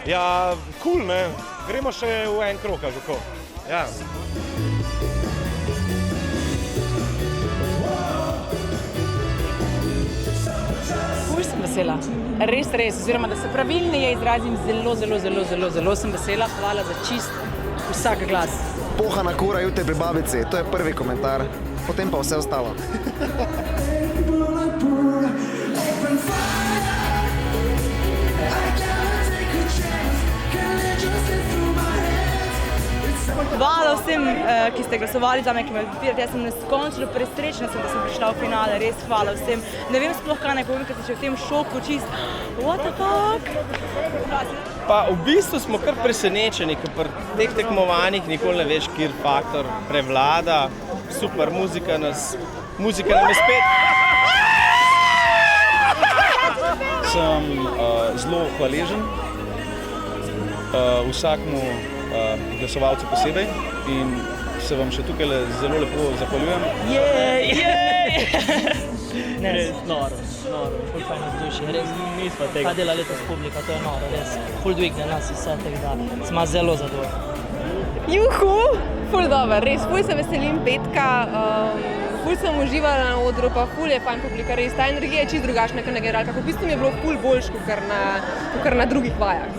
Ja, cool, ne? Gremo še v en krog, ali kako? Ja. Ful sem vesela. Res, oziroma, da se pravilneje izrazim, zelo sem vesela. Hvala za čist vsak glas. Pohana kura jutri pri babici, to je prvi komentar, potem pa vse ostalo. Hvala vsem, ki ste glasovali za me, ki me podpirate. Jaz sem neskončno presrečna, da sem prišla v finale. Res hvala vsem. Ne vem sploh, kaj naj povem, ker sem še v tem šoku čist. What the fuck? Pa v bistvu smo kar presenečeni, ker pri teh tekmovanjih nikoli ne veš, kjer faktor prevlada. Super, muzika nam je spet. Sem zelo hvaležen vsakmu glasovalcu posebej in se vam še tukaj zelo lepo zahvaljujem. Res noro, ful fajn vzdušje, res nismo tega. Ta dela letos publika, to je noro, res ful dvigne nas vse, tako da smo zelo zadovoljni. Juhu, ful dober, res ful se veselim petka, ful sem uživala na odru, pa ful je fajn publika, res ta energija je čisto drugačna kot na generalkah. V bistvu mi je bilo ful boljš, kot na drugih vajah.